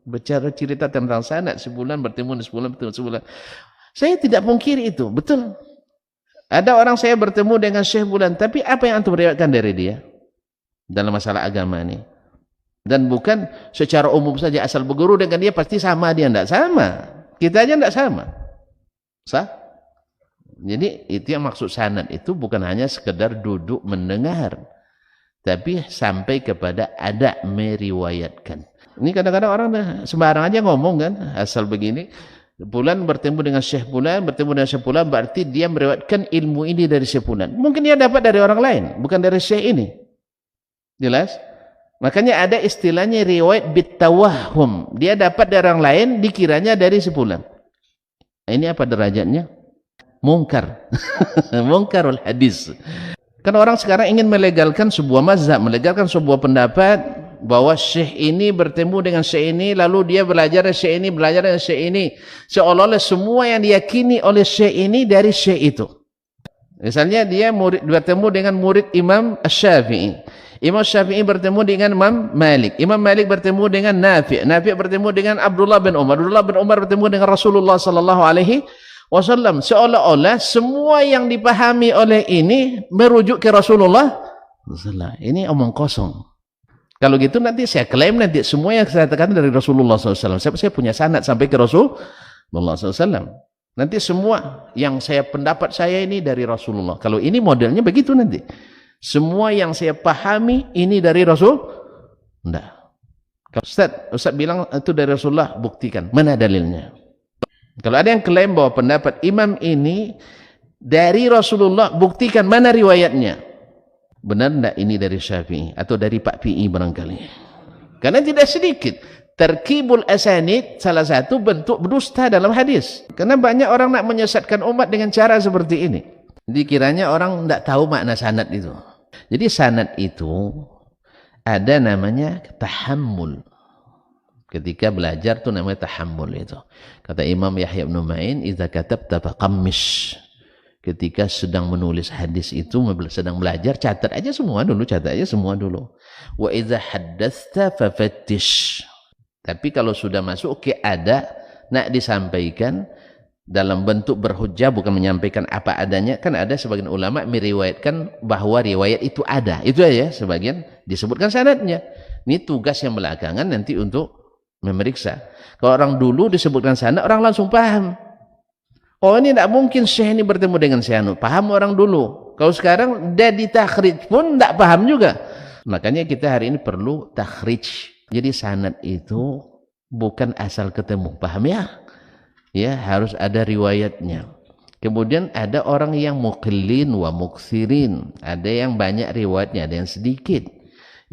Bicara cerita tentang sanad sebulan bertemu sebulan. Saya tidak pungkiri itu, betul. Ada orang saya bertemu dengan Syekh Bulan, tapi apa yang antum riwayatkan dari dia dalam masalah agama ini? Dan bukan secara umum saja asal berguru dengan dia pasti sama, dia tidak sama. Kita aja tidak sama. Sah? Jadi itu yang maksud sanad itu bukan hanya sekedar duduk mendengar, tapi sampai kepada ada meriwayatkan. Ini kadang-kadang orang sembarang aja ngomong kan, asal begini. Bulan bertemu dengan Syekh Bulan, bertemu dengan Syekh Bulan, berarti dia meriwayatkan ilmu ini dari Syekh Bulan. Mungkin dia dapat dari orang lain, bukan dari Syekh ini. Jelas? Makanya ada istilahnya riwayat bitawahum. Dia dapat dari orang lain, dikiranya dari Syekh Bulan. Ini apa derajatnya? Mungkar. Mungkarul hadis. Karena orang sekarang ingin melegalkan sebuah mazhab, melegalkan sebuah pendapat bahwa syekh ini bertemu dengan syekh ini, lalu dia belajar dari syekh ini, belajar dari syekh ini. Seolah-olah semua yang diyakini oleh syekh ini dari syekh itu. Misalnya dia bertemu dengan murid Imam Syafi'i. Imam Syafi'i bertemu dengan Imam Malik. Imam Malik bertemu dengan Nafi'. Nafi' bertemu dengan Abdullah bin Umar. Abdullah bin Umar bertemu dengan Rasulullah sallallahu alaihi wasallam. Seolah-olah semua yang dipahami oleh ini merujuk ke Rasulullah. Ini omong kosong. Kalau gitu nanti saya klaim nanti semua yang saya katakan dari Rasulullah SAW. Saya punya sanad sampai ke Rasulullah SAW. Nanti semua yang pendapat saya ini dari Rasulullah. Kalau ini modelnya begitu nanti. Semua yang saya pahami ini dari Rasul. Enggak. Ustaz bilang itu dari Rasulullah, buktikan. Mana dalilnya? Kalau ada yang klaim bahwa pendapat imam ini dari Rasulullah, buktikan mana riwayatnya. Benar tidak ini dari Syafi'i atau dari Pak Pi'i barangkali? Karena tidak sedikit terkibul asanid salah satu bentuk berdusta dalam hadis. Karena banyak orang nak menyesatkan umat dengan cara seperti ini. Dikiranya orang tidak tahu makna sanad itu. Jadi sanad itu ada namanya tahammul. Ketika belajar tu namanya tahammul itu. Kata Imam Yahya bin Ma'in, "Idza katabta faqammish." Ketika sedang menulis hadis itu, sedang belajar, catat aja semua dulu, Wa idza haddatsta fafattish. Tapi kalau sudah masuk ke ada nak disampaikan dalam bentuk berhujjah, bukan menyampaikan apa adanya, kan ada sebagian ulama meriwayatkan bahwa riwayat itu ada. Itu aja sebagian disebutkan sanadnya. Ini tugas yang belakangan nanti untuk memeriksa. Kalau orang dulu disebutkan sanad, orang langsung paham. Oh, ini tidak mungkin syekh ini bertemu dengan syekh. Paham orang dulu. Kalau sekarang dia ditakhrij pun tidak paham juga. Makanya kita hari ini perlu takhrij. Jadi sanad itu bukan asal ketemu. Paham ya? Ya, harus ada riwayatnya. Kemudian ada orang yang muqillin wa muksirin. Ada yang banyak riwayatnya, ada yang sedikit.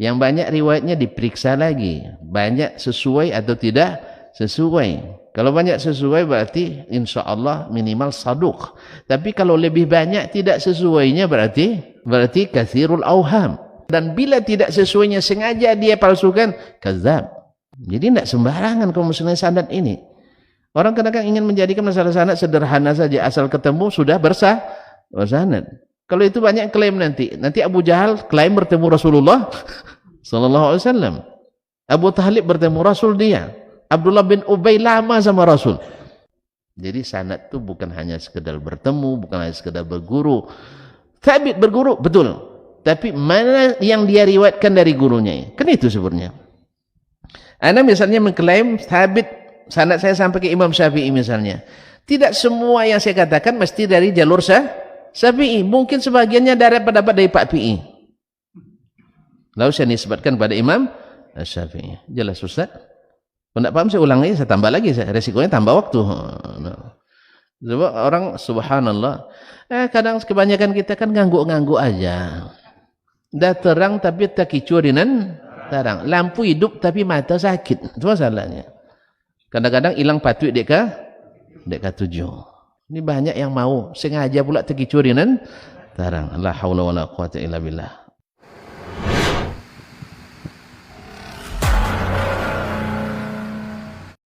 Yang banyak riwayatnya diperiksa lagi. Banyak sesuai atau tidak sesuai. Kalau banyak sesuai berarti insya Allah minimal saduq. Tapi kalau lebih banyak tidak sesuainya berarti kathirul awham. Dan bila tidak sesuainya sengaja dia palsukan, kadzab. Jadi tidak sembarangan kalau misalnya sanad ini. Orang kadang-kadang ingin menjadikan masalah sanad sederhana saja, asal ketemu sudah bersanad. Kalau itu banyak klaim nanti. Nanti Abu Jahal klaim bertemu Rasulullah sallallahu alaihi wasallam. Abu Talib bertemu Rasul dia. Abdullah bin Ubay lama sama Rasul. Jadi sanad itu bukan hanya sekedar bertemu, bukan hanya sekedar berguru. Thabit berguru, betul. Tapi mana yang dia riwayatkan dari gurunya? Kan itu sebenarnya. Anda misalnya mengklaim Thabit sanad saya sampai ke Imam Syafi'i misalnya. Tidak semua yang saya katakan mesti dari jalur Syafi'i. Mungkin sebagiannya dari pendapat dari Pak Pi'i. Lalu saya nisbatkan pada Imam Syafi'i. Jelas Ustaz? Kalau tidak paham saya ulang lagi, saya tambah lagi, resikonya tambah waktu. Sebab orang subhanallah, kadang kebanyakan kita kan ngangguk-ngangguk aja. Dah terang tapi tak kicurinan terang. Lampu hidup tapi mata sakit. Itu masalahnya. Kadang-kadang hilang patut deka 7. Ini banyak yang mau sengaja pula tak kicurinan terang. La haula wala quwata illa billah.